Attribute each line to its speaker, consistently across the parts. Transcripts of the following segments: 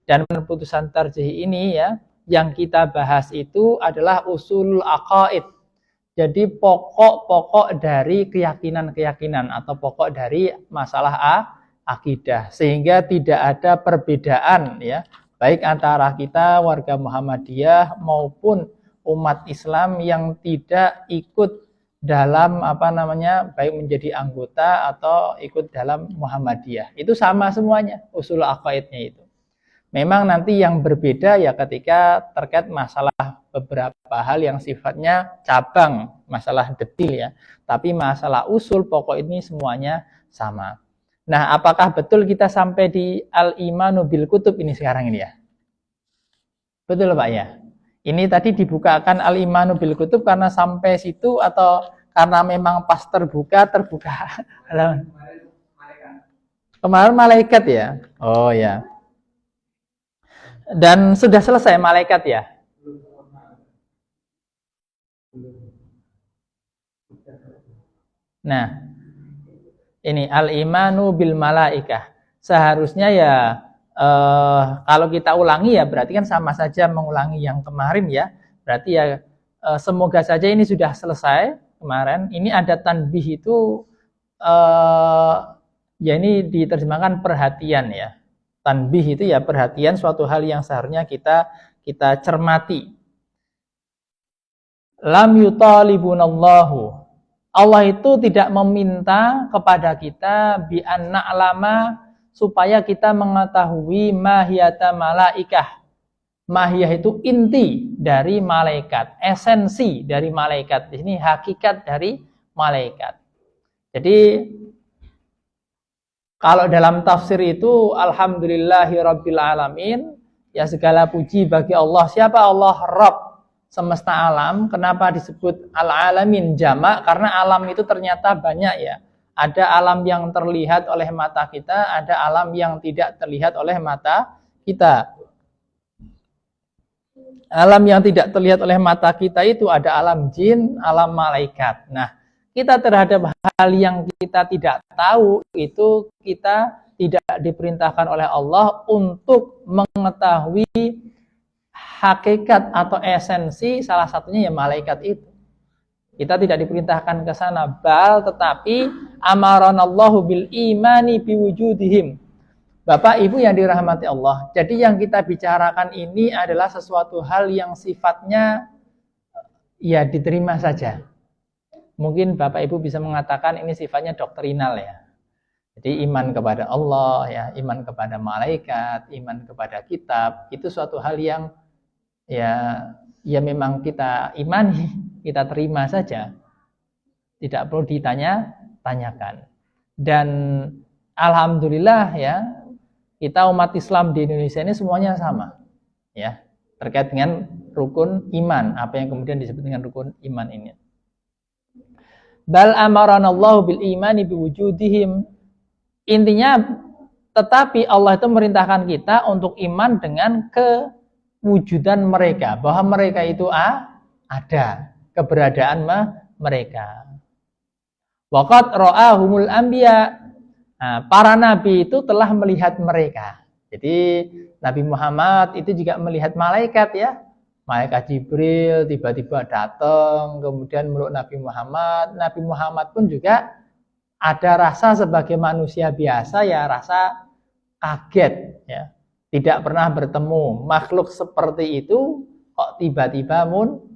Speaker 1: Dan putusan tarjih ini ya, yang kita bahas itu adalah usul aqaid. Jadi pokok-pokok dari keyakinan-keyakinan atau pokok dari masalah akidah, sehingga tidak ada perbedaan ya, baik antara kita warga Muhammadiyah maupun umat Islam yang tidak ikut dalam baik menjadi anggota atau ikut dalam Muhammadiyah. Itu sama semuanya usul aqaidnya itu. Memang nanti yang berbeda ya ketika terkait masalah beberapa hal yang sifatnya cabang, masalah detil ya. Tapi masalah usul pokok ini semuanya sama. Nah, apakah betul kita sampai di al-imanu bil kutub ini sekarang ini ya? Betul Pak ya? Ini tadi dibukakan al-imanu bil kutub karena sampai situ atau karena memang pas terbuka? Kemarin malaikat ya? Oh ya. Dan sudah selesai malaikat ya? Nah, ini al-imanu bil malaikah. Seharusnya ya kalau kita ulangi ya berarti kan sama saja mengulangi yang kemarin ya. Berarti ya semoga saja ini sudah selesai kemarin. Ini ada tanbih itu ya ini diterjemahkan perhatian ya. Tanbih itu ya perhatian suatu hal yang seharusnya kita cermati. Lam yutalibunallahu. Allah itu tidak meminta kepada kita bi an na'lama supaya kita mengetahui mahiyata malaikah. Mahiyah itu inti dari malaikat, esensi dari malaikat. Di sini hakikat dari malaikat. Jadi kalau dalam tafsir itu alhamdulillahirabbil alamin, ya segala puji bagi Allah. Siapa Allah? Rabb semesta alam. Kenapa disebut al-alamin jamak? Karena alam itu ternyata banyak ya. Ada alam yang terlihat oleh mata kita, ada alam yang tidak terlihat oleh mata kita. Alam yang tidak terlihat oleh mata kita itu ada alam jin, alam malaikat. Nah, kita terhadap hal yang kita tidak tahu itu kita tidak diperintahkan oleh Allah untuk mengetahui hakikat atau esensi, salah satunya ya malaikat itu. Kita tidak diperintahkan ke sana, tetapi amaranallahu bil imani biwujudihim. Bapak Ibu yang dirahmati Allah. Jadi yang kita bicarakan ini adalah sesuatu hal yang sifatnya ya diterima saja. Mungkin Bapak Ibu bisa mengatakan ini sifatnya doktrinal ya. Jadi iman kepada Allah ya, iman kepada malaikat, iman kepada kitab, itu suatu hal yang ya memang kita imani, kita terima saja. Tidak perlu tanyakan. Dan alhamdulillah ya, kita umat Islam di Indonesia ini semuanya sama. Ya, terkait dengan rukun iman, apa yang kemudian disebut dengan rukun iman ini. Bal amaranallahu bil imani biwujudihim. Intinya tetapi Allah itu merintahkan kita untuk iman dengan kewujudan mereka, bahwa mereka itu ada, keberadaan mereka. Waqad ra'ahumul anbiya. Nah, para nabi itu telah melihat mereka. Jadi Nabi Muhammad itu juga melihat malaikat ya. Malaikat Jibril tiba-tiba datang, kemudian meluk Nabi Muhammad. Nabi Muhammad pun juga ada rasa sebagai manusia biasa ya, rasa kaget ya. Tidak pernah bertemu makhluk seperti itu, kok tiba-tiba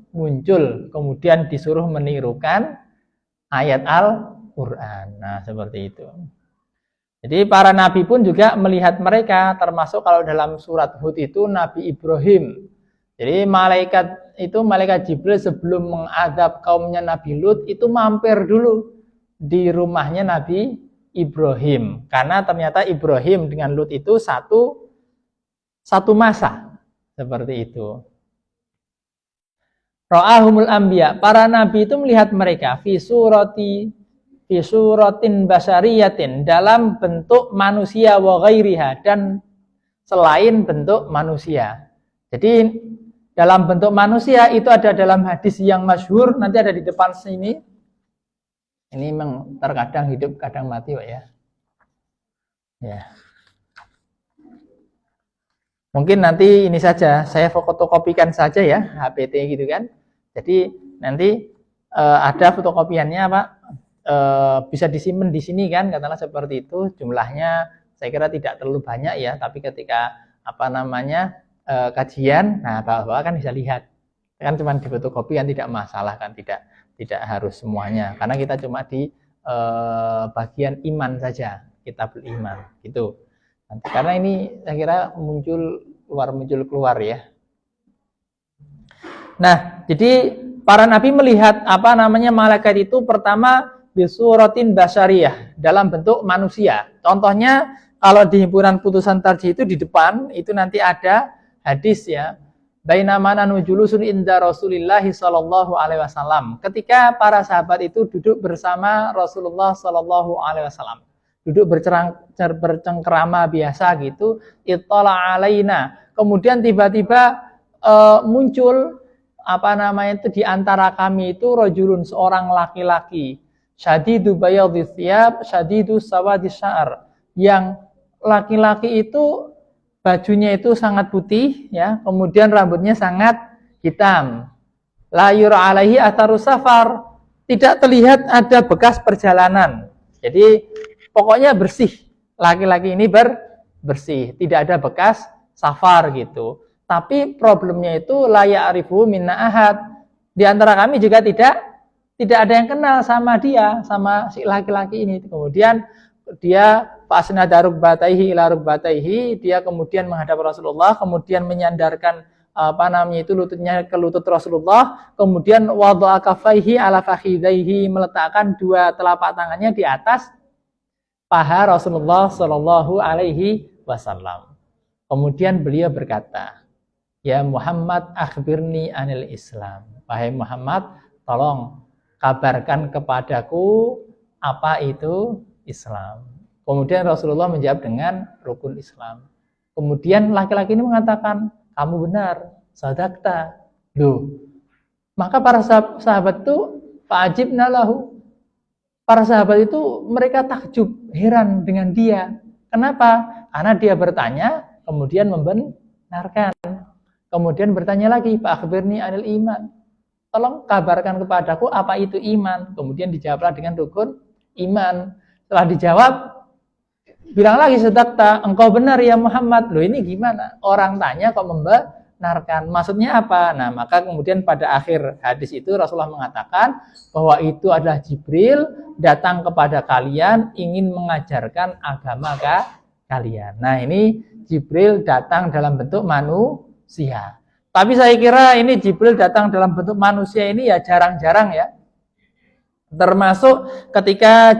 Speaker 1: muncul, kemudian disuruh menirukan ayat Al-Qur'an. Nah, seperti itu. Jadi para nabi pun juga melihat mereka, termasuk kalau dalam surat Hud itu Nabi Ibrahim. Jadi malaikat Jibril sebelum mengadab kaumnya Nabi Lut itu mampir dulu di rumahnya Nabi Ibrahim. Karena ternyata Ibrahim dengan Lut itu satu masa. Seperti itu. Ra'ahumul anbiya, para nabi itu melihat mereka fi suratin basyariyatin, dalam bentuk manusia wa ghairiha, dan selain bentuk manusia. Jadi dalam bentuk manusia itu ada dalam hadis yang masyhur, nanti ada di depan sini. Ini memang terkadang hidup kadang mati Pak ya. Ya. Mungkin nanti ini saja, saya fotokopikan saja ya, HPT gitu kan. Jadi nanti ada fotokopiannya Pak, bisa disimpan di sini kan, katakanlah seperti itu. Jumlahnya saya kira tidak terlalu banyak ya, tapi ketika kajian, nah Bapak kan bisa lihat. Kan cuma di fotokopi kan tidak masalah kan, tidak harus semuanya. Karena kita cuma di bagian iman saja, kitabul iman gitu. Karena ini saya kira muncul keluar ya. Nah, jadi para nabi melihat malaikat itu pertama bisuratin basyariyah, dalam bentuk manusia. Contohnya kalau di himpunan putusan tarjih itu di depan itu nanti ada hadis ya. Bainama nahnu julusun inda Rasulillah sallallahu alaihi wasallam. Ketika para sahabat itu duduk bersama Rasulullah sallallahu alaihi wasallam, duduk bercengkerama biasa gitu, ittala alaina. Kemudian tiba-tiba muncul di antara kami itu rajulun, seorang laki-laki, syadidu bayadhis thiyab, syadidu sawadis sya'ar. Yang laki-laki itu bajunya itu sangat putih ya, kemudian rambutnya sangat hitam. La yura alaihi atharus safar. Tidak terlihat ada bekas perjalanan. Jadi pokoknya bersih, laki-laki ini bersih, tidak ada bekas safar gitu. Tapi problemnya itu la ya'rifu minna ahad. Di antara kami juga tidak ada yang kenal sama dia, sama si laki-laki ini. Kemudian dia fasnada rukbataihi ila rukbataihi, dia kemudian menghadap Rasulullah, kemudian menyandarkan lututnya ke lutut Rasulullah, kemudian wada'a kaffaihi ala fakhidaihi, meletakkan dua telapak tangannya di atas paha Rasulullah Shallallahu Alaihi Wasallam. Kemudian beliau berkata, ya Muhammad akhbirni anil Islam. Wahai Muhammad, tolong kabarkan kepadaku apa itu Islam. Kemudian Rasulullah menjawab dengan rukun Islam. Kemudian laki-laki ini mengatakan, kamu benar, sadaqta. Loh, maka para sahabat itu fa'ajibna lahu. Para sahabat itu mereka takjub, heran dengan dia. Kenapa? Karena dia bertanya, kemudian membenarkan. Kemudian bertanya lagi, Pak akhbirni anil iman. Tolong kabarkan kepadaku apa itu iman. Kemudian dijawablah dengan rukun iman. Setelah dijawab, bilang lagi sedakta, engkau benar ya Muhammad. Loh ini gimana? Orang tanya kok membenarkan. Maksudnya apa? Nah, maka kemudian pada akhir hadis itu Rasulullah mengatakan bahwa itu adalah Jibril datang kepada kalian ingin mengajarkan agama kalian. Nah, ini Jibril datang dalam bentuk manusia. Tapi saya kira ini Jibril datang dalam bentuk manusia ini ya jarang-jarang ya. Termasuk ketika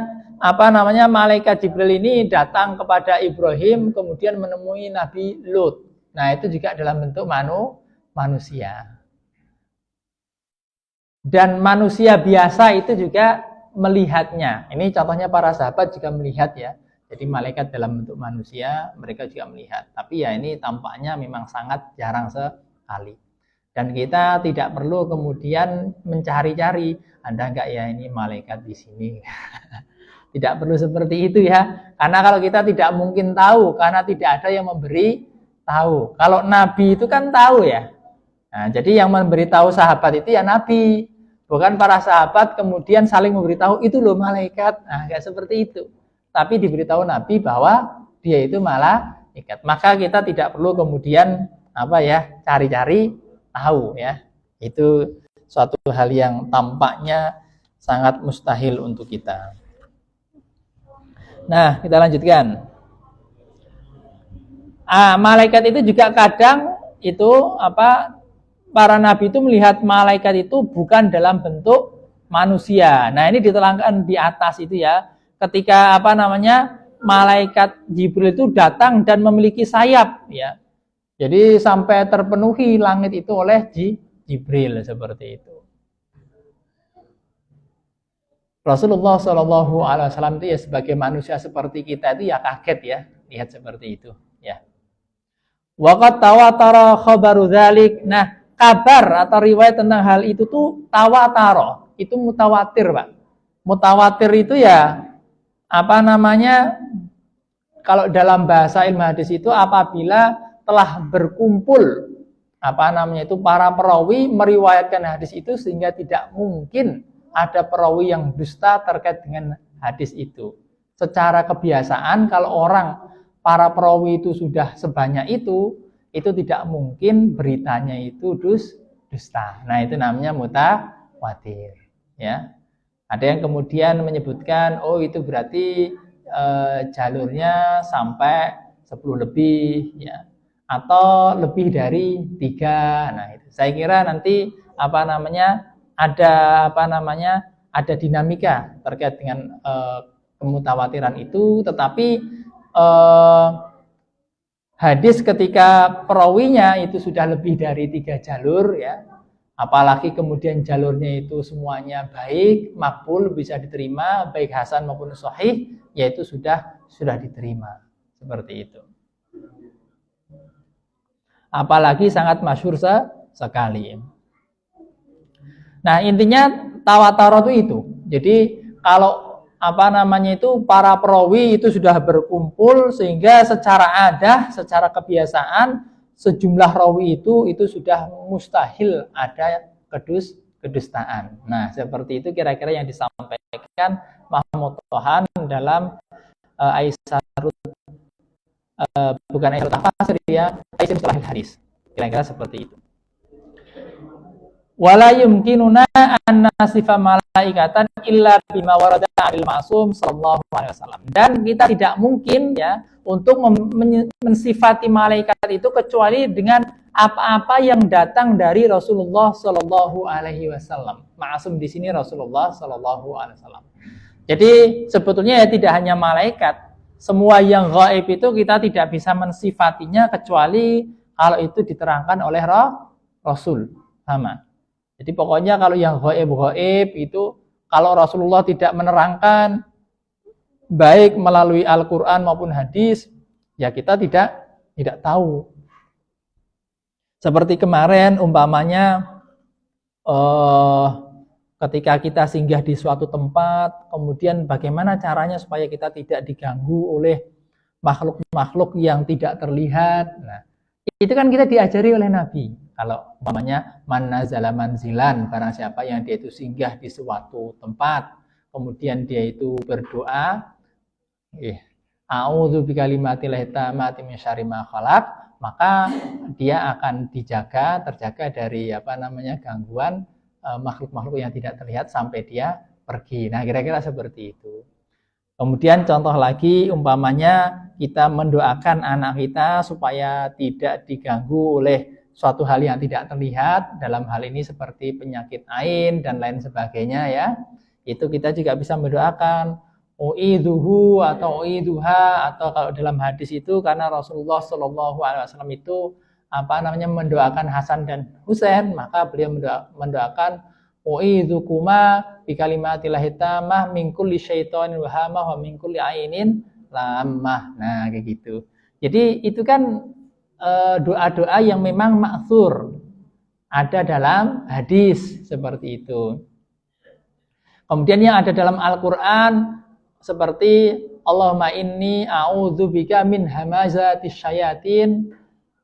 Speaker 1: malaikat Jibril ini datang kepada Ibrahim kemudian menemui Nabi Lut. Nah, itu juga dalam bentuk manusia. Dan manusia biasa itu juga melihatnya. Ini contohnya para sahabat juga melihat ya. Jadi malaikat dalam bentuk manusia, mereka juga melihat. Tapi ya ini tampaknya memang sangat jarang sekali. Dan kita tidak perlu kemudian mencari-cari, ada enggak ya ini malaikat di sini. Tidak perlu seperti itu ya. Karena kalau kita tidak mungkin tahu, karena tidak ada yang memberi tahu. Kalau Nabi itu kan tahu ya. Nah, jadi yang memberitahu sahabat itu ya Nabi. Bukan para sahabat kemudian saling memberitahu itu loh malaikat. Nah, enggak seperti itu. Tapi diberitahu Nabi bahwa dia itu malaikat. Maka kita tidak perlu kemudian cari-cari tahu ya. Itu suatu hal yang tampaknya sangat mustahil untuk kita. Nah, kita lanjutkan. Malaikat itu juga kadang itu para nabi itu melihat malaikat itu bukan dalam bentuk manusia. Nah, ini diterangkan di atas itu ya. Ketika malaikat Jibril itu datang dan memiliki sayap ya. Jadi sampai terpenuhi langit itu oleh Jibril seperti itu. Rasulullah Shallallahu Alaihi Wasallam itu ya sebagai manusia seperti kita itu ya kaget ya lihat seperti itu ya. Waqat tawatara khabaru dzalik. Nah, kabar atau riwayat tentang hal itu tuh tawatara, itu mutawatir, Pak. Mutawatir itu ya kalau dalam bahasa ilmu hadis itu apabila telah berkumpul para perawi meriwayatkan hadis itu, sehingga tidak mungkin ada perawi yang dusta terkait dengan hadis itu. Secara kebiasaan kalau para perawi itu sudah sebanyak itu tidak mungkin beritanya itu dusta. Nah, itu namanya mutawatir, ya. Ada yang kemudian menyebutkan, oh itu berarti jalurnya sampai 10 lebih, ya, atau lebih dari 3. Nah, itu saya kira nanti ada dinamika terkait dengan kemutawatiran itu. Tetapi hadis ketika perawinya itu sudah lebih dari 3 jalur, ya, apalagi kemudian jalurnya itu semuanya baik, makbul, bisa diterima, baik hasan maupun sahih, yaitu sudah diterima, seperti itu. Apalagi sangat masyhur sekali. Nah, intinya tawatur itu. Jadi kalau para perawi itu sudah berkumpul, sehingga secara adah, secara kebiasaan sejumlah rawi itu sudah mustahil ada kedustaan. Nah, seperti itu kira-kira yang disampaikan Mahmud Tohan dalam Aisyarut bukan Aisyarut Tafsir, ya, Aisyarut Salahil Hadis. Kira-kira seperti itu. Wala yumkinuna an nasifa malaikatan illa bima warada 'anil ma'sum sallallahu alaihi wasallam. Dan kita tidak mungkin, ya, untuk mensifati malaikat itu kecuali dengan apa-apa yang datang dari Rasulullah sallallahu alaihi wasallam. Ma'sum di sini Rasulullah sallallahu alaihi wasallam. Jadi sebetulnya ya tidak hanya malaikat, semua yang gaib itu kita tidak bisa mensifatinya kecuali kalau itu diterangkan oleh Rasul. Sama. Jadi pokoknya kalau yang gaib itu kalau Rasulullah tidak menerangkan baik melalui Al-Qur'an maupun hadis, ya kita tidak tahu. Seperti kemarin umpamanya ketika kita singgah di suatu tempat, kemudian bagaimana caranya supaya kita tidak diganggu oleh makhluk-makhluk yang tidak terlihat. Nah, itu kan kita diajari oleh Nabi. Kalau umpamanya man nazala manzilan, barang siapa yang dia itu singgah di suatu tempat, kemudian dia itu berdoa, a'udzu bikalimatillahi tammati min syarri ma khalaq, maka dia akan terjaga dari gangguan makhluk-makhluk yang tidak terlihat sampai dia pergi. Nah, kira-kira seperti itu. Kemudian contoh lagi, umpamanya kita mendoakan anak kita supaya tidak diganggu oleh suatu hal yang tidak terlihat, dalam hal ini seperti penyakit ain dan lain sebagainya, ya. Itu kita juga bisa mendoakan uidzuhu atau uidzuha, atau kalau dalam hadis itu karena Rasulullah Shallallahu alaihi wasallam itu mendoakan Hasan dan Husain, maka beliau mendoakan u'idzukuma bikalimatillahi tammah min kulli syaitonin wahamah wa min kulli ainin lamah. Nah, kayak gitu. Jadi itu kan doa-doa yang memang ma'thur, ada dalam hadis seperti itu. Kemudian yang ada dalam Al-Qur'an seperti Allahumma inni a'udzubika min hamazatis syayatin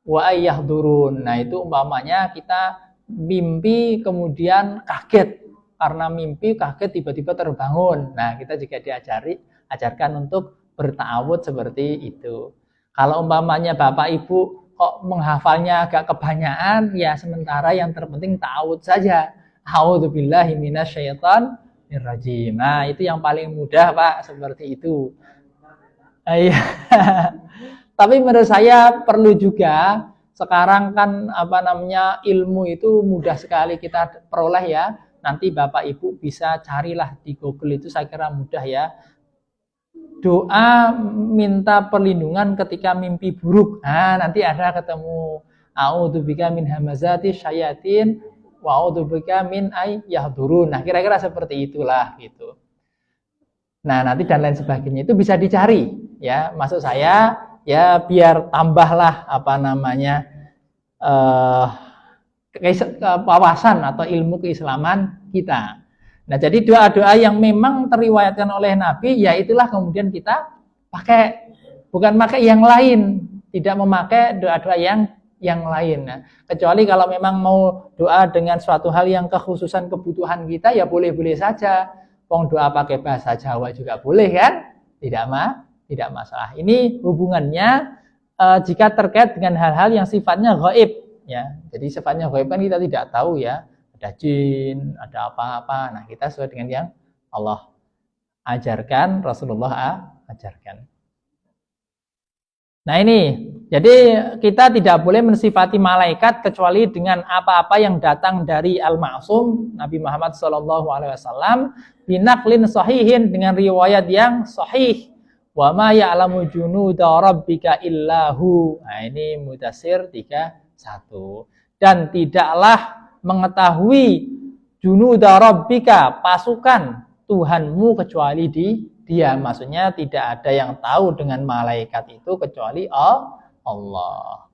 Speaker 1: wa ayyahdurun. Nah, itu umpamanya kita mimpi kemudian kaget, karena mimpi kaget tiba-tiba terbangun. Nah, kita juga diajarkan untuk berta'awudz seperti itu. Kalau umpamanya Bapak Ibu kok menghafalnya agak kebanyakan, ya sementara yang terpenting ta'awudz saja. A'udzubillahi minasyaitonir rajim. Nah, itu yang paling mudah, Pak, seperti itu. Tapi menurut saya perlu juga, sekarang kan ilmu itu mudah sekali kita peroleh, ya. Nanti Bapak Ibu bisa carilah di Google, itu saya kira mudah, ya. Doa minta perlindungan ketika mimpi buruk. Nah, nanti ada ketemu a'udzubika min hamazati syayatin wa a'udzubika min ayyahdurun. Nah, kira-kira seperti itulah gitu. Nah, nanti dan lain sebagainya itu bisa dicari, ya. Maksud saya ya biar tambahlah wawasan atau ilmu keislaman kita. Nah, jadi doa-doa yang memang teriwayatkan oleh Nabi, ya itulah kemudian kita pakai, bukan pakai yang lain. tidak memakai doa-doa yang lain. Nah, kecuali kalau memang mau doa dengan suatu hal yang kekhususan kebutuhan kita, ya boleh-boleh saja. Wong doa pakai bahasa Jawa juga boleh kan? Tidak masalah. Ini hubungannya jika terkait dengan hal-hal yang sifatnya gaib, ya. Jadi sifatnya gaib kan kita tidak tahu ya. Ada jin, ada apa-apa. Nah, kita sesuai dengan yang Allah ajarkan, Rasulullah ajarkan. Nah ini, jadi kita tidak boleh mensifati malaikat kecuali dengan apa-apa yang datang dari Al-Ma'sum Nabi Muhammad SAW binaklin sahihin, dengan riwayat yang sahih. Wa ma ya'lamu junuda rabbika illahu. Nah ini Mudatsir 31. Dan tidaklah mengetahui junuda rabbika, pasukan Tuhanmu kecuali Dia. Maksudnya tidak ada yang tahu dengan malaikat itu kecuali Allah.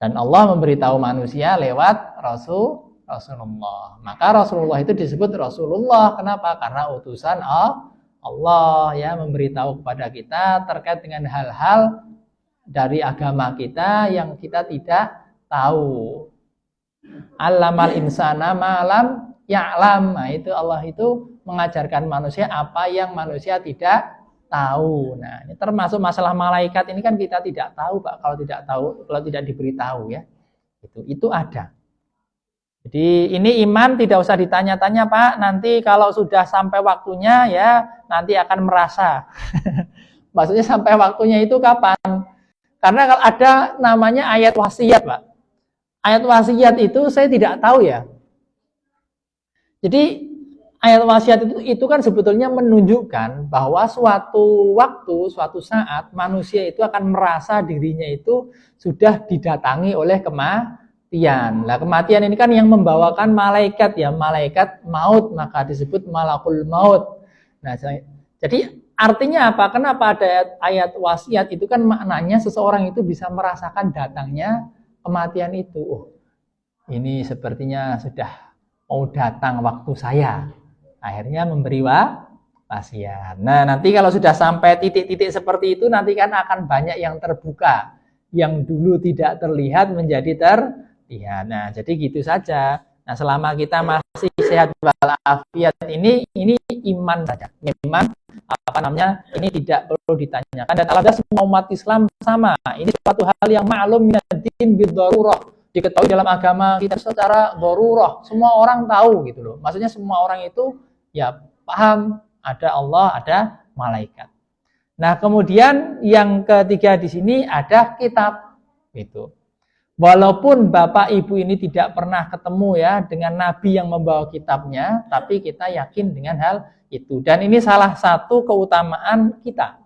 Speaker 1: Dan Allah memberitahu manusia lewat Rasulullah. Maka Rasulullah itu disebut Rasulullah. Kenapa? Karena utusan Allah ya, memberitahu kepada kita terkait dengan hal-hal dari agama kita yang kita tidak tahu. Allamal insana ma'lam ya'lam. Nah, itu Allah itu mengajarkan manusia apa yang manusia tidak tahu. Nah, ini termasuk masalah malaikat ini kan kita tidak tahu, Pak. Kalau tidak diberitahu ya. Itu ada. Jadi ini iman tidak usah ditanya-tanya, Pak. Nanti kalau sudah sampai waktunya ya nanti akan merasa. Maksudnya sampai waktunya itu kapan? Karena kalau ada namanya ayat wasiat, Pak. Ayat wasiat itu saya tidak tahu ya. Jadi ayat wasiat itu kan sebetulnya menunjukkan bahwa suatu waktu, suatu saat manusia itu akan merasa dirinya itu sudah didatangi oleh kematian. Nah, kematian ini kan yang membawakan malaikat ya, malaikat maut, maka disebut malakul maut. Nah, jadi artinya apa? Kenapa ada ayat wasiat? Itu kan maknanya seseorang itu bisa merasakan datangnya kematian itu. Oh, ini sepertinya sudah mau datang waktu saya. Akhirnya memberi wasiat. Nah, nanti kalau sudah sampai titik-titik seperti itu, nanti kan akan banyak yang terbuka. Yang dulu tidak terlihat menjadi terlihat. Nah, jadi gitu saja. Nah, selama kita masih sehat walafiat ini iman saja. Iman ini tidak perlu ditanyakan. Dan alhamdulillah semua umat Islam sama. Ini suatu hal yang ma'lum minad-din bid-darurah. Diketahui dalam agama kita secara darurah, semua orang tahu gitu loh. Maksudnya semua orang itu ya paham ada Allah, ada malaikat. Nah, kemudian yang ketiga di sini ada kitab itu. Walaupun Bapak Ibu ini tidak pernah ketemu ya dengan nabi yang membawa kitabnya, tapi kita yakin dengan hal itu. Dan ini salah satu keutamaan kita.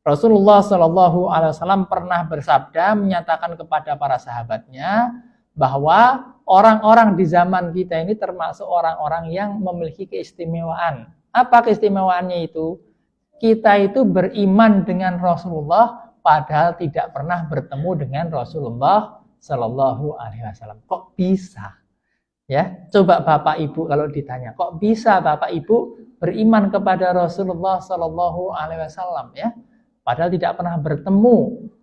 Speaker 1: Rasulullah Shallallahu Alaihi Wasallam pernah bersabda menyatakan kepada para sahabatnya bahwa orang-orang di zaman kita ini termasuk orang-orang yang memiliki keistimewaan. Apa keistimewaannya itu? Kita itu beriman dengan Rasulullah padahal tidak pernah bertemu dengan Rasulullah Shallallahu Alaihi Wasallam. Kok bisa? Ya, coba Bapak Ibu kalau ditanya, kok bisa Bapak Ibu beriman kepada Rasulullah Shallallahu Alaihi Wasallam ya? Padahal tidak pernah bertemu.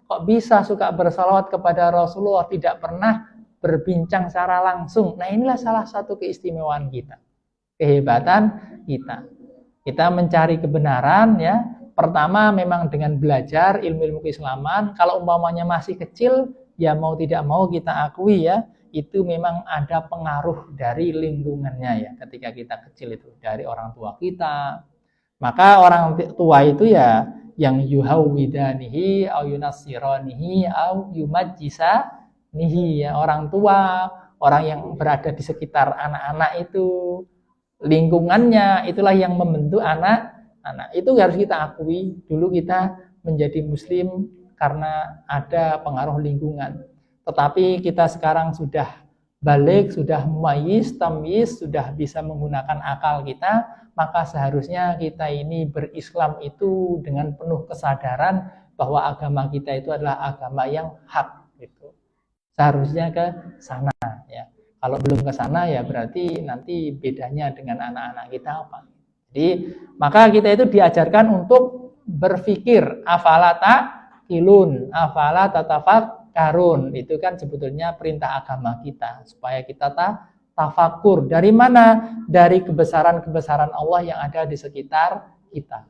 Speaker 1: Kok bisa suka bersalawat kepada Rasulullah, tidak pernah berbincang secara langsung. Nah, inilah salah satu keistimewaan kita. Kehebatan kita. Kita mencari kebenaran ya. Pertama memang dengan belajar ilmu-ilmu keislaman. Kalau umpamanya masih kecil, ya mau tidak mau kita akui ya, itu memang ada pengaruh dari lingkungannya ya. Ketika kita kecil itu dari orang tua kita. Maka orang tua itu ya yang yuhawwidanihi au yunassiranihi au yumajjisanihi ya, orang tua, orang yang berada di sekitar anak-anak itu, lingkungannya itulah yang membentuk anak-anak. Itu harus kita akui. Dulu kita menjadi muslim karena ada pengaruh lingkungan. Tetapi kita sekarang sudah balik, sudah mumayyiz, tamyiz, sudah bisa menggunakan akal kita, maka seharusnya kita ini berislam itu dengan penuh kesadaran bahwa agama kita itu adalah agama yang hak gitu. Seharusnya ke sana ya. Kalau belum ke sana ya berarti nanti bedanya dengan anak-anak kita apa. Jadi maka kita itu diajarkan untuk berpikir afalata ta'qilun, afala tatafakkarun. Itu kan sebetulnya perintah agama kita supaya kita tafakur. Dari mana? Dari kebesaran-kebesaran Allah yang ada di sekitar kita.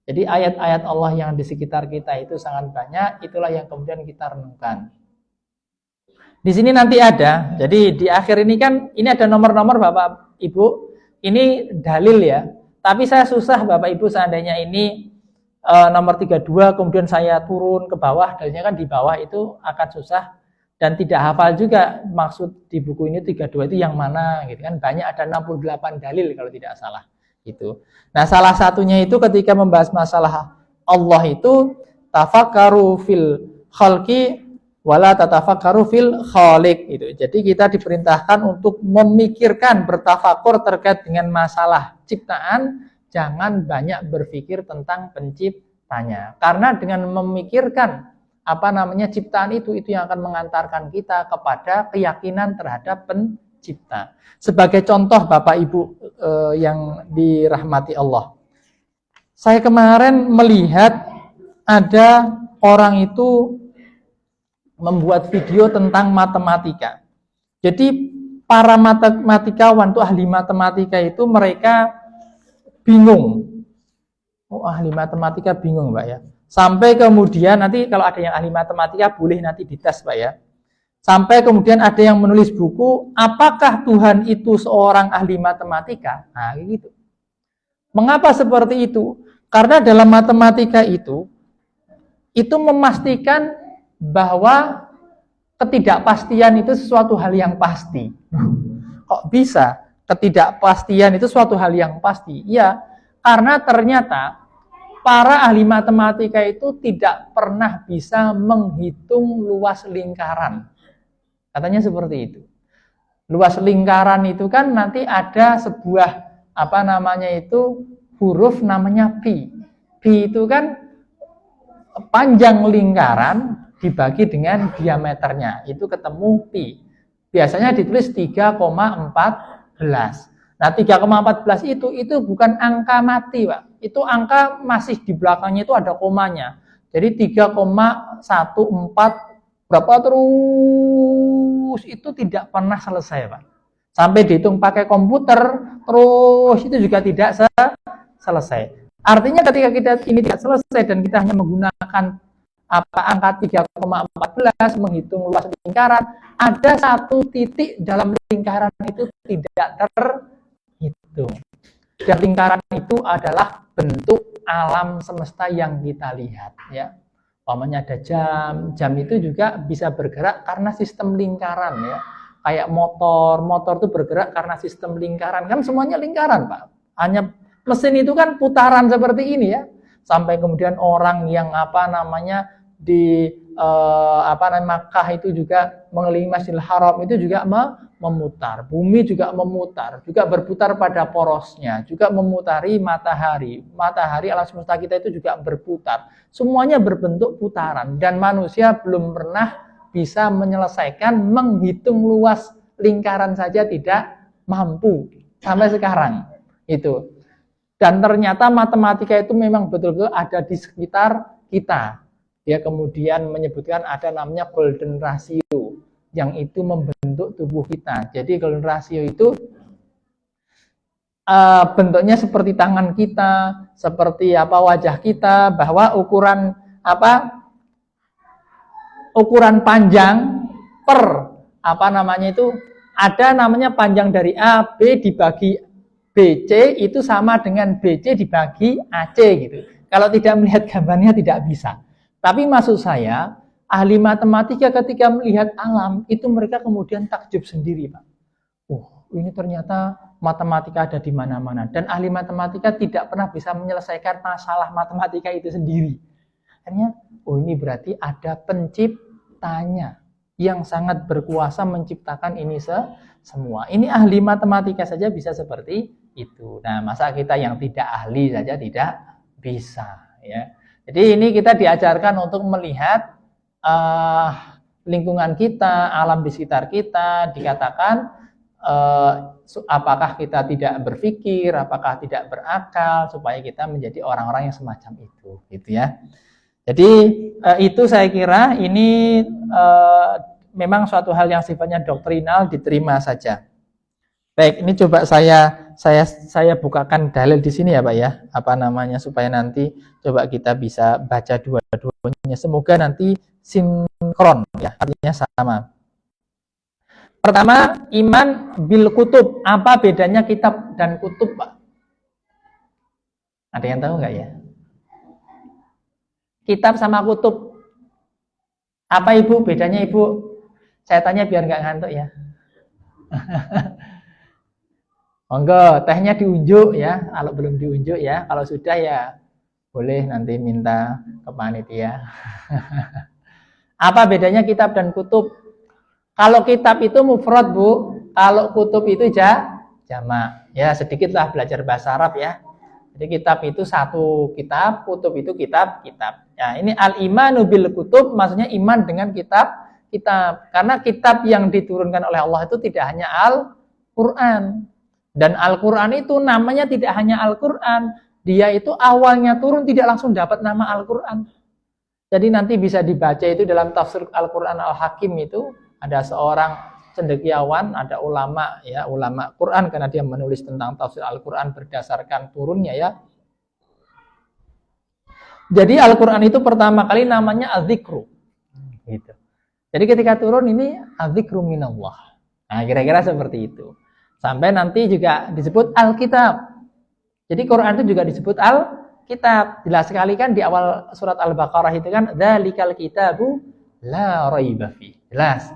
Speaker 1: Jadi ayat-ayat Allah yang di sekitar kita itu sangat banyak, itulah yang kemudian kita renungkan. Di sini nanti ada, jadi di akhir ini kan, ini ada nomor-nomor Bapak Ibu, ini dalil ya, tapi saya susah Bapak Ibu seandainya ini nomor 32, kemudian saya turun ke bawah, dalilnya kan di bawah itu akan susah, dan tidak hafal juga maksud di buku ini 32 itu yang mana, gitu kan, banyak ada 68 dalil kalau tidak salah. Gitu. Nah, salah satunya itu ketika membahas masalah Allah itu tafakkaru fil khalqi wala tatafakkaru fil khaliq itu. Jadi kita diperintahkan untuk memikirkan, bertafakur terkait dengan masalah ciptaan, jangan banyak berpikir tentang penciptanya. Karena dengan memikirkan ciptaan itu yang akan mengantarkan kita kepada keyakinan terhadap pencipta. Sebagai contoh Bapak Ibu yang dirahmati Allah. Saya kemarin melihat ada orang itu membuat video tentang matematika. Jadi para matematikawan tuh ahli matematika itu mereka bingung. Oh, ahli matematika bingung, Mbak ya. Sampai kemudian nanti kalau ada yang ahli matematika boleh nanti dites, Mbak ya. Sampai kemudian ada yang menulis buku, apakah Tuhan itu seorang ahli matematika? Nah, gitu. Mengapa seperti itu? Karena dalam matematika itu memastikan bahwa ketidakpastian itu sesuatu hal yang pasti. Kok bisa ketidakpastian itu suatu hal yang pasti? Ya, karena ternyata para ahli matematika itu tidak pernah bisa menghitung luas lingkaran. Katanya seperti itu. Luas lingkaran itu kan nanti ada sebuah huruf namanya pi. Pi itu kan panjang lingkaran dibagi dengan diameternya, itu ketemu pi. Biasanya ditulis 3,14. Nah, 3,14 itu bukan angka mati, Pak. Itu angka masih di belakangnya itu ada komanya. Jadi 3,14 berapa terus itu tidak pernah selesai, Pak. Sampai dihitung pakai komputer terus itu juga tidak selesai. Artinya ketika kita ini tidak selesai dan kita hanya menggunakan angka 3,14 menghitung luas lingkaran, ada satu titik dalam lingkaran itu tidak terhitung. Dan lingkaran itu adalah bentuk alam semesta yang kita lihat, ya. Umpamanya ada jam itu juga bisa bergerak karena sistem lingkaran, ya. Kayak motor itu bergerak karena sistem lingkaran, kan semuanya lingkaran, Pak. Hanya mesin itu kan putaran seperti ini, ya. Sampai kemudian orang yang di Makkah itu juga mengelilingi Masjidil Haram itu juga memutar. Bumi juga memutar, juga berputar pada porosnya, juga memutari matahari. Matahari alam semesta kita itu juga berputar. Semuanya berbentuk putaran dan manusia belum pernah bisa menyelesaikan menghitung luas lingkaran saja tidak mampu sampai sekarang itu. Dan ternyata matematika itu memang betul-betul ada di sekitar kita. Dia kemudian menyebutkan ada namanya golden ratio yang itu membentuk tubuh kita. Jadi golden ratio itu bentuknya seperti tangan kita, seperti wajah kita, bahwa ukuran panjang per ada namanya panjang dari A, B dibagi BC itu sama dengan BC dibagi AC gitu. Kalau tidak melihat gambarnya tidak bisa. Tapi maksud saya, ahli matematika ketika melihat alam, itu mereka kemudian takjub sendiri, Pak. Ini ternyata matematika ada di mana-mana. Dan ahli matematika tidak pernah bisa menyelesaikan masalah matematika itu sendiri. Akhirnya, ini berarti ada penciptanya yang sangat berkuasa menciptakan ini semua. Ini ahli matematika saja bisa seperti itu. Nah, masa kita yang tidak ahli saja tidak bisa, ya. Jadi ini kita diajarkan untuk melihat lingkungan kita, alam di sekitar kita, dikatakan apakah kita tidak berpikir, apakah tidak berakal, supaya kita menjadi orang-orang yang semacam itu, gitu ya. Jadi itu saya kira ini memang suatu hal yang sifatnya doktrinal, diterima saja. Baik, ini coba saya bukakan dalil di sini ya Pak ya, apa namanya, supaya nanti coba kita bisa baca dua-duanya. Semoga nanti sinkron ya, artinya sama. Pertama, iman bil kutub. Apa bedanya kitab dan kutub, Pak? Ada yang tahu nggak ya? Kitab sama kutub. Apa Ibu bedanya Ibu? Saya tanya biar nggak ngantuk ya. Monggo, tehnya diunjuk ya. Kalau belum diunjuk ya, kalau sudah ya boleh nanti minta ke panitia. Apa bedanya kitab dan kutub? Kalau kitab itu mufrad, Bu. Kalau kutub itu jamak. Ya, sedikitlah belajar bahasa Arab ya. Jadi kitab itu satu kitab, kutub itu kitab-kitab. Ya, ini al-imanu bil kutub maksudnya iman dengan kitab. Karena kitab yang diturunkan oleh Allah itu tidak hanya Al-Qur'an. Dan Al-Qur'an itu namanya tidak hanya Al-Qur'an. Dia itu awalnya turun tidak langsung dapat nama Al-Qur'an. Jadi nanti bisa dibaca itu dalam tafsir Al-Qur'an Al-Hakim itu ada seorang cendekiawan, ada ulama ya, ulama Quran karena dia menulis tentang tafsir Al-Qur'an berdasarkan turunnya ya. Jadi Al-Qur'an itu pertama kali namanya Az-Zikru. Gitu. Jadi ketika turun ini Az-Zikru minallah. Nah, kira-kira seperti itu. Sampai nanti juga disebut Al-Kitab. Jadi Quran itu juga disebut Al-Kitab. Jelas sekali kan di awal surat Al-Baqarah itu kan dzalikal kitabu la raiba fi. Jelas.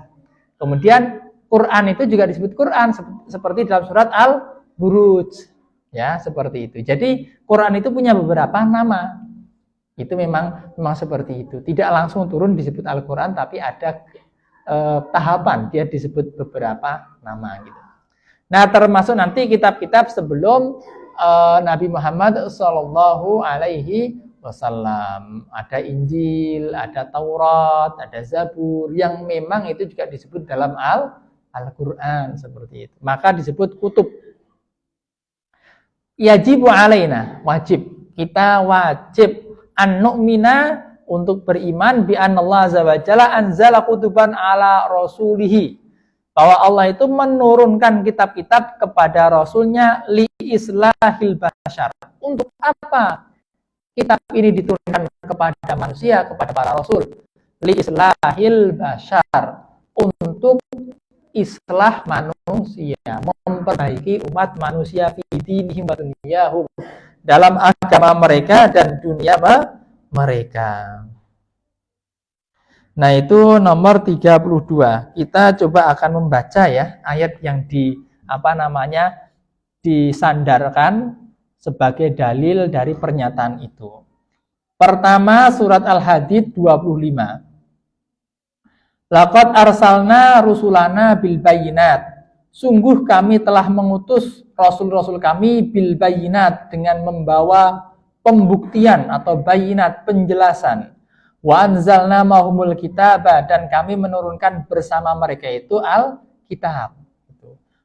Speaker 1: Kemudian Quran itu juga disebut Quran seperti dalam surat Al-Buruj. Ya, seperti itu. Jadi Quran itu punya beberapa nama. Itu memang seperti itu. Tidak langsung turun disebut Al-Quran, tapi ada tahapan dia disebut beberapa nama gitu. Nah, termasuk nanti kitab-kitab sebelum Nabi Muhammad Sallallahu Alaihi Wasallam. Ada Injil, ada Taurat, ada Zabur yang memang itu juga disebut dalam Al-Quran seperti itu. Maka disebut kutub. Yajibu alaina, wajib. Kita wajib an-nu'mina untuk beriman bi anallahu azza wa jalla anzala kutuban ala rasulihi. Bahwa Allah itu menurunkan kitab-kitab kepada Rasulnya li islahil bashar. Untuk apa kitab ini diturunkan kepada manusia, kepada para Rasul? Li islahil bashar. Untuk islah manusia, memperbaiki umat manusia fi dinihim wa dunyahum, dalam agama mereka dan dunia mereka. Nah, itu nomor 32. Kita coba akan membaca ya ayat yang disandarkan sebagai dalil dari pernyataan itu. Pertama, surat Al-Hadid 25. Laqad arsalna rusulana bil bayyinat. Sungguh kami telah mengutus rasul-rasul kami bil bayyinat, dengan membawa pembuktian atau bayyinat, penjelasan. Wa anzalna mahumul kitaba, dan kami menurunkan bersama mereka itu Al-Kitab.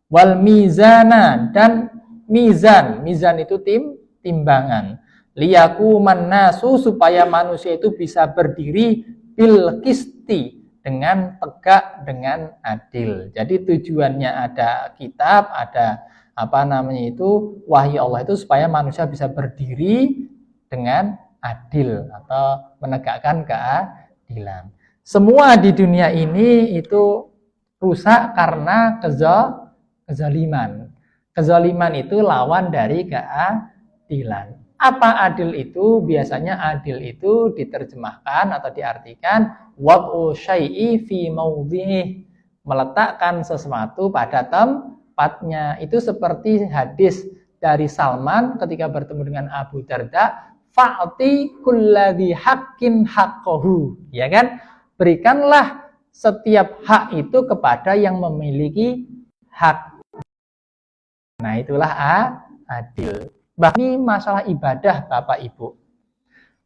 Speaker 1: Wal mizana, dan mizan itu timbangan. Liyakuman nasu, supaya manusia itu bisa berdiri bil qisti, dengan tegak, dengan adil. Jadi tujuannya ada kitab, ada wahyu Allah itu supaya manusia bisa berdiri dengan adil atau menegakkan keadilan. Semua di dunia ini itu rusak karena kezaliman. Kezaliman itu lawan dari keadilan. Apa adil itu? Biasanya adil itu diterjemahkan atau diartikan wad'u syai'i fi maudhi'i, meletakkan sesuatu pada tempatnya. Itu seperti hadis dari Salman ketika bertemu dengan Abu Darda, fa'ti kulladzi haqqin haqqahu, ya kan? Berikanlah setiap hak itu kepada yang memiliki hak. Nah, itulah adil. Bahkan ini masalah ibadah, Bapak Ibu.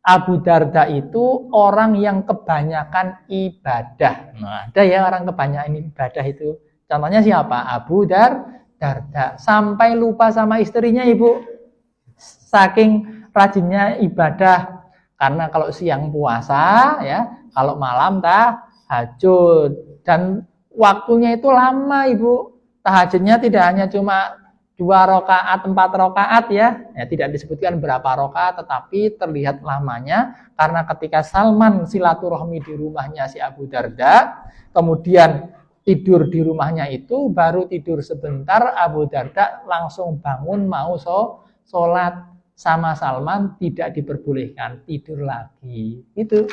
Speaker 1: Abu Darda itu orang yang kebanyakan ibadah. Nah, ada ya orang kebanyakan ibadah itu. Contohnya siapa? Abu Darda. Sampai lupa sama istrinya, Ibu. Saking rajinnya ibadah. Karena kalau siang puasa ya, kalau malam tahajud, dan waktunya itu lama Ibu. Tahajudnya tidak hanya cuma 2 rakaat, 4 rakaat ya, tidak disebutkan berapa rakaat, tetapi terlihat lamanya karena ketika Salman silaturahmi di rumahnya si Abu Darda, kemudian tidur di rumahnya itu, baru tidur sebentar Abu Darda langsung bangun mau sholat. Sama Salman tidak diperbolehkan tidur lagi. Itu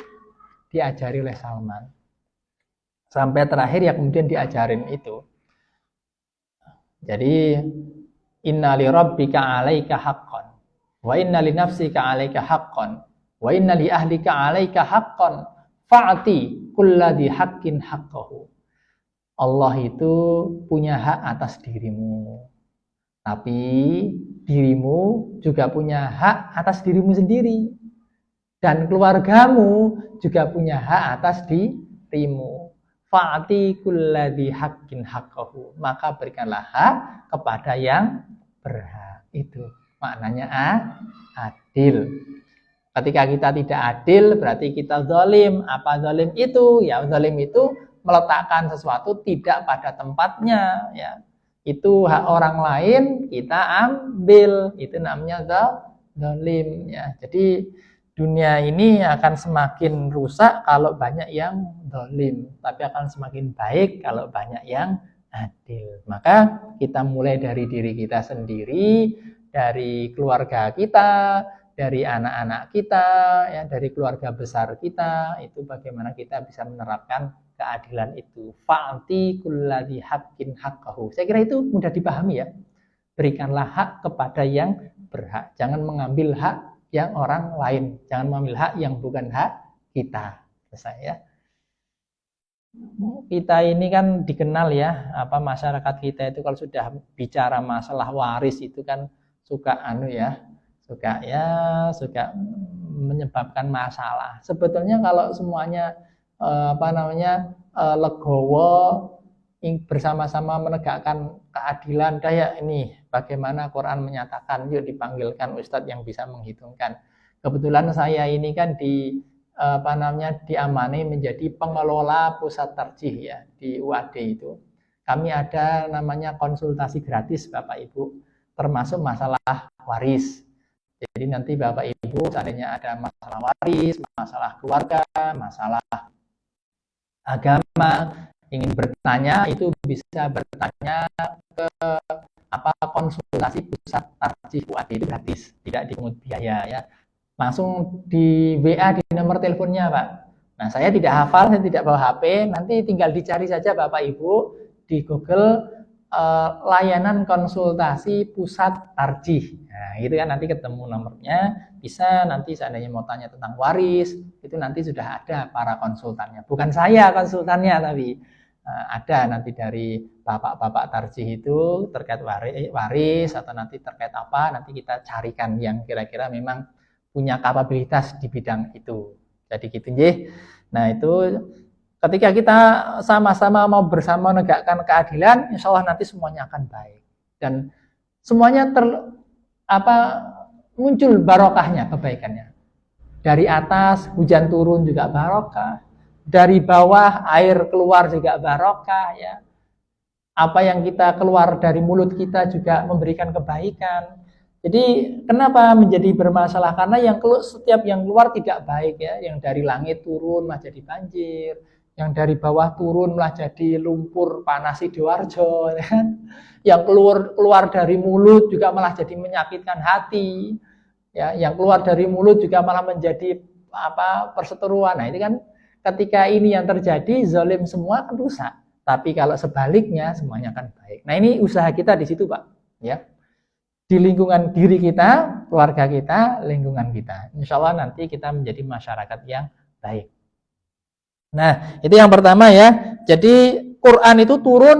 Speaker 1: diajari oleh Salman. Sampai terakhir ya kemudian diajarin itu. Jadi inna li rabbika 'alaika haqqan wa inna li nafsika 'alaika haqqan wa inna li ahlika 'alaika haqqan fa'ati kulladzi haqqin haqqahu. Allah itu punya hak atas dirimu. Tapi dirimu juga punya hak atas dirimu sendiri. Dan keluargamu juga punya hak atas dirimu. Fa'ati kulladzi haqqin haqqahu. Maka berikanlah hak kepada yang berhak. Itu maknanya adil. Ketika kita tidak adil berarti kita zalim. Apa zalim itu? Ya zalim itu meletakkan sesuatu tidak pada tempatnya ya. Itu hak orang lain kita ambil, itu namanya zalim ya. Jadi dunia ini akan semakin rusak kalau banyak yang zalim, tapi akan semakin baik kalau banyak yang adil. Maka kita mulai dari diri kita sendiri, dari keluarga kita, dari anak-anak kita, ya, dari keluarga besar kita, itu bagaimana kita bisa menerapkan keadilan itu. Fa'ti kulladzi haqqin haqqahu. Saya kira itu mudah dipahami ya. Berikanlah hak kepada yang berhak. Jangan mengambil hak yang orang lain. Jangan mengambil hak yang bukan hak kita. Selesai ya. Kita ini kan dikenal ya, masyarakat kita itu kalau sudah bicara masalah waris itu kan suka suka menyebabkan masalah. Sebetulnya kalau semuanya legowo bersama-sama menegakkan keadilan, kayak ini bagaimana Quran menyatakan, yuk dipanggilkan ustadz yang bisa menghitungkan. Kebetulan saya ini kan diamani menjadi pengelola pusat tarjih ya di UAD itu. Kami ada namanya konsultasi gratis Bapak Ibu, termasuk masalah waris. Jadi nanti Bapak Ibu seandainya ada masalah waris, masalah keluarga, masalah agama, ingin bertanya itu bisa bertanya ke konsultasi pusat tarjih UAD, itu gratis, tidak dipungut biaya ya. Langsung di WA di nomor teleponnya Pak. Nah saya tidak hafal, saya tidak bawa HP, nanti tinggal dicari saja Bapak Ibu di Google layanan konsultasi pusat tarjih. Nah itu kan nanti ketemu nomornya, bisa nanti seandainya mau tanya tentang waris, itu nanti sudah ada para konsultannya. Bukan saya konsultannya, tapi ada nanti dari bapak-bapak tarjih itu terkait waris atau nanti terkait apa, nanti kita carikan yang kira-kira memang punya kapabilitas di bidang itu. Jadi gitu nggih. Nah, itu ketika kita sama-sama mau bersama menegakkan keadilan, insya Allah nanti semuanya akan baik. Dan semuanya muncul barokahnya, kebaikannya. Dari atas hujan turun juga barokah. Dari bawah air keluar juga barokah ya. Apa yang kita keluar dari mulut kita juga memberikan kebaikan. Jadi kenapa menjadi bermasalah? Karena setiap yang keluar tidak baik ya. Yang dari langit turun malah jadi banjir, yang dari bawah turun malah jadi lumpur panas Sidoarjo ya. Yang keluar dari mulut juga malah jadi menyakitkan hati. Ya, yang keluar dari mulut juga malah menjadi perseteruan. Nah, ini kan ketika ini yang terjadi, zalim semua kan rusak. Tapi kalau sebaliknya semuanya akan baik. Nah, ini usaha kita di situ, Pak. Ya. Di lingkungan diri kita, keluarga kita, lingkungan kita. Insya Allah nanti kita menjadi masyarakat yang baik. Nah, itu yang pertama ya. Jadi Quran itu turun,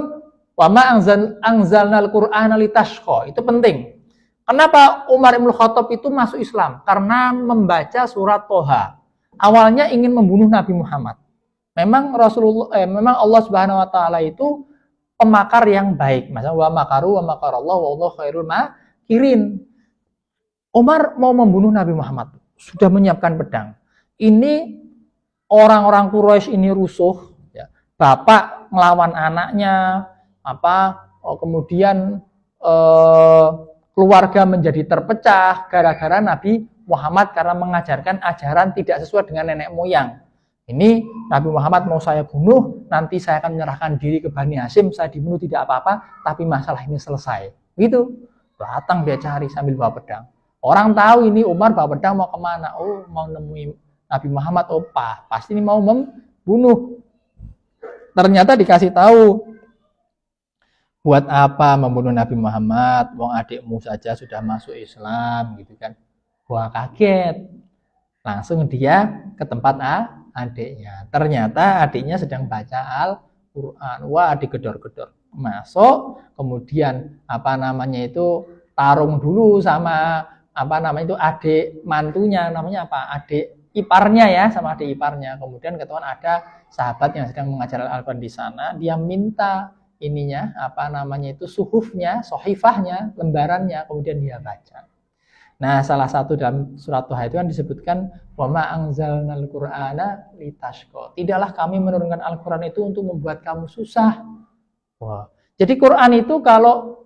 Speaker 1: wa ma anzalnal Qur'ana litashqa. Itu penting. Kenapa Umar Ibn Khattab itu masuk Islam? Karena membaca surat Toha. Awalnya ingin membunuh Nabi Muhammad. Memang memang Allah Subhanahu wa taala itu pemakar yang baik. Maksudnya wa makaru wa makarallahu wallahu khairul makirin. Umar mau membunuh Nabi Muhammad. sudah menyiapkan pedang. Ini orang-orang Quraisy ini rusuh, ya. Bapak melawan anaknya, kemudian keluarga menjadi terpecah gara-gara Nabi Muhammad karena mengajarkan ajaran tidak sesuai dengan nenek moyang. Ini Nabi Muhammad mau saya bunuh, nanti saya akan menyerahkan diri ke Bani Hashim, saya dibunuh tidak apa-apa, tapi masalah ini selesai. Gitu. Datang dia cari sambil bawa pedang. Orang tahu ini Umar bawa pedang mau kemana? Oh, mau nemui Nabi Muhammad. Oh, pasti ini mau membunuh. Ternyata dikasih tahu, buat apa membunuh Nabi Muhammad? Wong adikmu saja sudah masuk Islam, gitu kan? Wah, kaget. Langsung dia ke tempat adiknya. Ternyata adiknya sedang baca Al-Quran. Wah, digedor-gedor. Masuk, kemudian tarung dulu sama adik mantunya, namanya apa? Adik iparnya ya, sama adik iparnya. Kemudian ketahuan ada sahabat yang sedang mengajar Al-Quran di sana, dia minta suhufnya, sohifahnya, lembarannya, kemudian dia baca. Nah, salah satu dalam surat Thaha itu kan disebutkan wa ma anzalnal qur'ana litashqa. Tidaklah kami menurunkan Al-Qur'an itu untuk membuat kamu susah. Wah. Jadi Quran itu kalau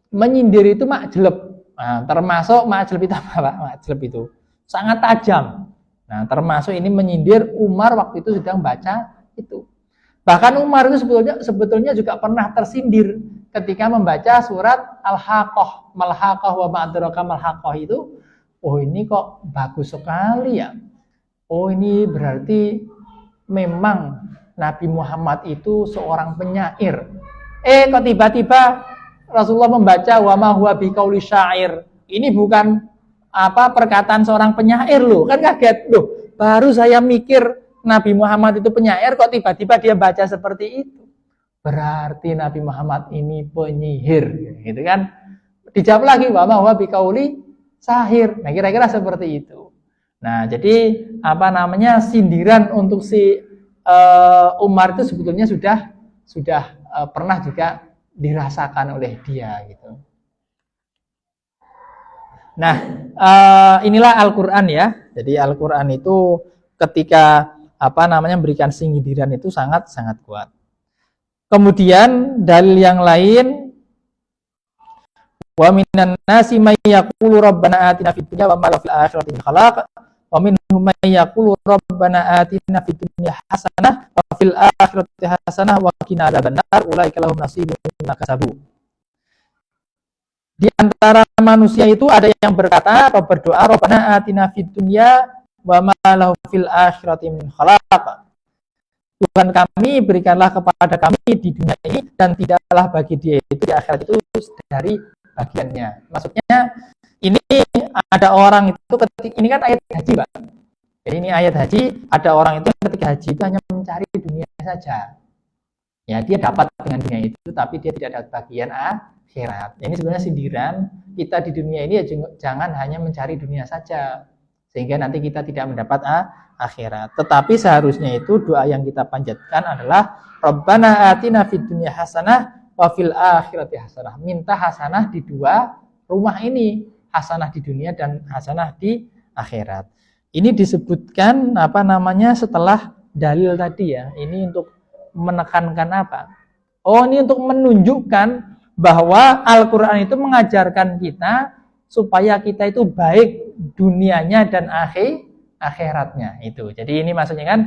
Speaker 1: menyindir itu makjleb. Nah, termasuk makjleb itu apa, Pak? Makjleb itu sangat tajam. Nah, termasuk ini menyindir Umar waktu itu sedang baca itu. Bahkan Umar itu sebetulnya juga pernah tersindir ketika membaca surat Al-Haqqah, Mal-Haqqah wa ma'adraka Mal-Haqqah itu. Oh, ini kok bagus sekali ya. Oh, ini berarti memang Nabi Muhammad itu seorang penyair. Kok tiba-tiba Rasulullah membaca wa ma huwa biqauli syair. Ini bukan perkataan seorang penyair loh. Kan kaget loh. Baru saya mikir Nabi Muhammad itu penyair, kok tiba-tiba dia baca seperti itu. Berarti Nabi Muhammad ini penyihir, gitu kan? Dijawab lagi, wa ma huwa biqauli sahir. Nah, kira-kira seperti itu. Nah, jadi sindiran untuk si Umar itu sebetulnya sudah pernah juga dirasakan oleh dia, gitu. Nah, inilah Al-Quran ya. Jadi Al-Quran itu ketika berikan sindiran itu sangat kuat. Kemudian dalil yang lain, wa minan nasi may yaqulu rabbana atina fid dunya wa ma fil akhirati min khalaq wa minhum may yaqulu rabbana atina fid dunya hasanah wa fil akhirati hasanah wa qina adzabannar ulaika lahum nasibun mimma kasabu. Di antara manusia itu ada yang berkata atau berdoa rabbana atina fid dunya wa ma lahu fil akhirati min khalaq. Tuhan kami, berikanlah kepada kami di dunia ini dan tidaklah bagi dia itu di akhirat itu dari bagiannya. Maksudnya ini ada orang itu ini kan ayat haji, Pak. Jadi ini ayat haji, ada orang itu ketika haji itu hanya mencari dunia saja. Ya, dia dapat dengan dunia itu tapi dia tidak dapat bagian akhirat. Ini sebenarnya sindiran, kita di dunia ini jangan hanya mencari dunia saja. Sehingga nanti kita tidak mendapat akhirat. Tetapi seharusnya itu doa yang kita panjatkan adalah Rabbana atina fid dunya hasanah wa fil akhirati hasanah. Minta hasanah di dua rumah ini, hasanah di dunia dan hasanah di akhirat. Ini disebutkan setelah dalil tadi ya. Ini untuk menekankan apa? Oh, ini untuk menunjukkan bahwa Al-Qur'an itu mengajarkan kita supaya kita itu baik dunianya dan akhiratnya itu. Jadi ini maksudnya kan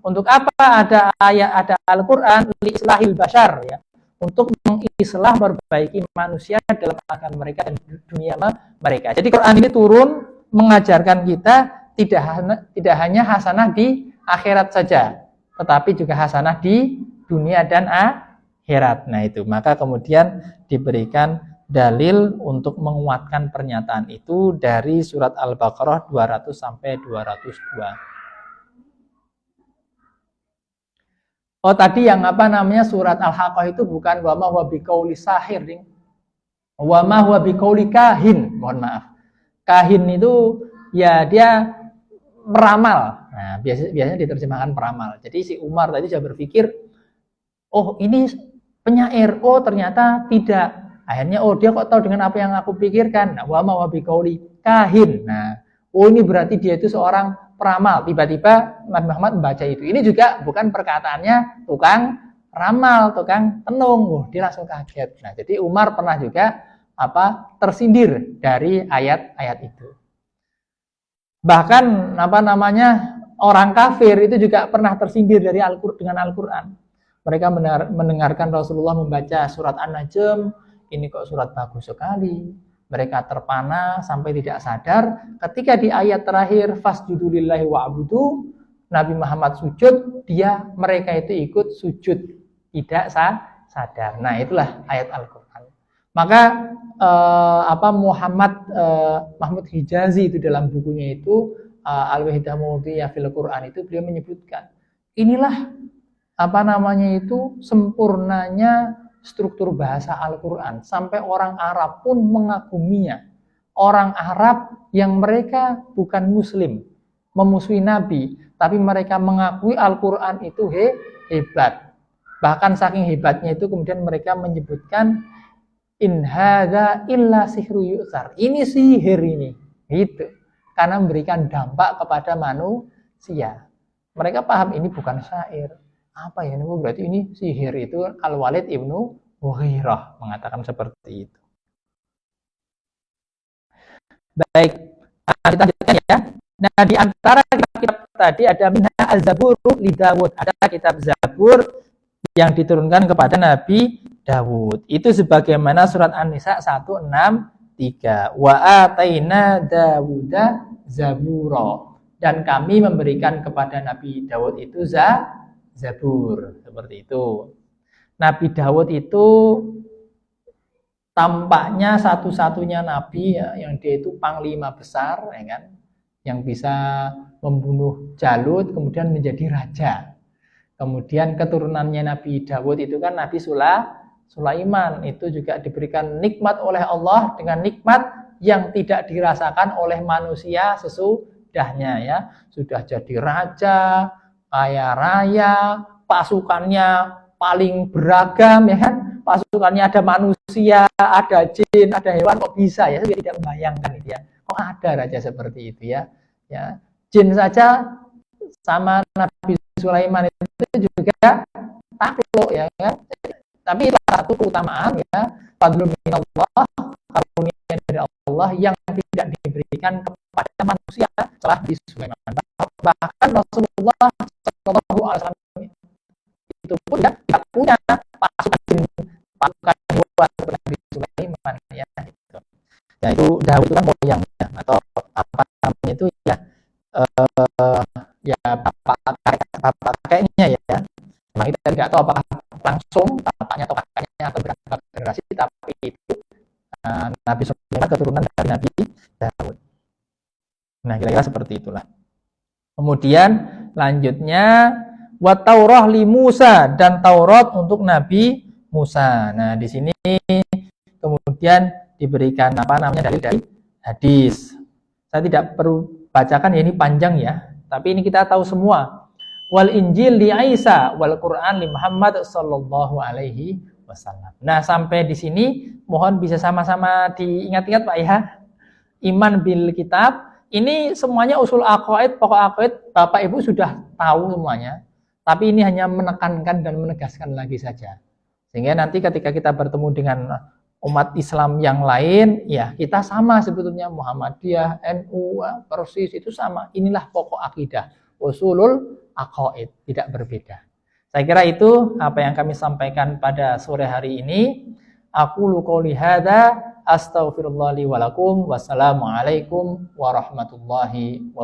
Speaker 1: untuk apa ada ayat, ada Al-Qur'an li islahil bashar ya. Untuk mengislah, memperbaiki manusia dalam keadaan mereka dan dunia mereka. Jadi Quran ini turun mengajarkan kita tidak hanya hasanah di akhirat saja, tetapi juga hasanah di dunia dan akhirat. Nah itu, maka kemudian diberikan dalil untuk menguatkan pernyataan itu dari surat Al-Baqarah 200 sampai 202. Oh, tadi yang surat Al-Haqqah itu bukan wa ma huwa biqauli sahir, ding. Wa ma huwa biqauli kahin. Mohon maaf. Kahin itu ya dia meramal. Nah, biasanya diterjemahkan peramal. Jadi si Umar tadi sudah berpikir, oh ini penyair. Oh ternyata tidak. Akhirnya dia kok tahu dengan apa yang aku pikirkan. Nah, wa ma wa biqauli kahin. Nah, Oh ini berarti dia itu seorang peramal. Tiba-tiba Nabi Muhammad membaca itu. Ini juga bukan perkataannya tukang ramal, tukang tenung. Dia langsung kaget. Nah, jadi Umar pernah juga tersindir dari ayat-ayat itu. Bahkan orang kafir itu juga pernah tersindir dari dengan Al-Qur'an. Mereka mendengarkan Rasulullah membaca surat An-Najm, ini kok surat bagus sekali. Mereka terpana sampai tidak sadar ketika di ayat terakhir fasjudu lillahi wa'budu, Nabi Muhammad sujud, mereka itu ikut sujud, tidak sadar. Nah, itulah ayat Al-Qur'an. Maka Mahmud Hijazi itu dalam bukunya itu Al-Wahidah Mawdiyah fil Qur'an itu beliau menyebutkan inilah sempurnanya struktur bahasa Al-Qur'an sampai orang Arab pun mengaguminya. Orang Arab yang mereka bukan muslim, memusuhi Nabi, tapi mereka mengakui Al-Qur'an itu hebat. Bahkan saking hebatnya itu kemudian mereka menyebutkan in hadza illa sihru yu'thar. Ini sihir ini. Gitu. Karena memberikan dampak kepada manusia. Mereka paham ini bukan syair. Apa ya ini? Berarti ini sihir. Itu Al-Walid Ibnu Mughirah mengatakan seperti itu. Baik. Kita lanjutkan ya. Nah, di antara kitab tadi ada Minha Al-Zabur li Dawud. Ada kitab Zabur yang diturunkan kepada Nabi Dawud. Itu sebagaimana surat An-Nisa 163. Wa ataina Dawuda Zabura. Dan kami memberikan kepada Nabi Dawud itu Zabur. Seperti itu. Nabi Dawud itu tampaknya satu-satunya nabi ya, yang dia itu panglima besar, ya kan? Yang bisa membunuh Jalut kemudian menjadi raja. Kemudian keturunannya Nabi Dawud itu kan Nabi Sulaiman itu juga diberikan nikmat oleh Allah dengan nikmat yang tidak dirasakan oleh manusia sesudahnya ya. Sudah jadi raja, kaya raya, pasukannya paling beragam ya kan. Pasukannya ada manusia, ada jin, ada hewan, kok bisa ya? Saya tidak membayangkan itu ya. Kok ada raja seperti itu ya? Ya, jin saja sama Nabi Sulaiman itu juga takluk ya kan. Tapi itu satu keutamaan ya, fadlun minallah, karunia dari Allah yang tidak diberikan kepada manusia setelah Nabi Sulaiman. Bahkan Rasulullah SAW itu pun tidak punya pasukan buat Nabi Sulaiman ya gitu. Ya itu Daud itu kan moyangnya atau apa namanya itu ya bapak kakeknya ya. Nah, kita tidak tahu apakah langsung bapaknya atau kakaknya atau berapa generasi, tapi itu Nabi Sulaiman keturunan dari Nabi Daud. Nah, kira-kira seperti itulah. Kemudian lanjutnya wa Taurah li Musa, dan Taurat untuk Nabi Musa. Nah, di sini kemudian diberikan dalil dari hadis. Saya tidak perlu bacakan ya, ini panjang ya. Tapi ini kita tahu semua. Wal Injil li Isa wal Quran li Muhammad sallallahu alaihi wasallam. Nah, sampai di sini mohon bisa sama-sama diingat-ingat Pak ya. Iman bil kitab, ini semuanya usul aqaid, pokok aqaid Bapak Ibu sudah tahu semuanya. Tapi ini hanya menekankan dan menegaskan lagi saja. Sehingga nanti ketika kita bertemu dengan umat Islam yang lain, ya kita sama sebetulnya, Muhammadiyah, NU, persis itu sama. Inilah pokok akidah, usulul aqaid, tidak berbeda. Saya kira itu apa yang kami sampaikan pada sore hari ini. Aqulu qouli hadza, astaghfirullah li wa lakum, wassalamualaikum warahmatullahi wabarakatuh.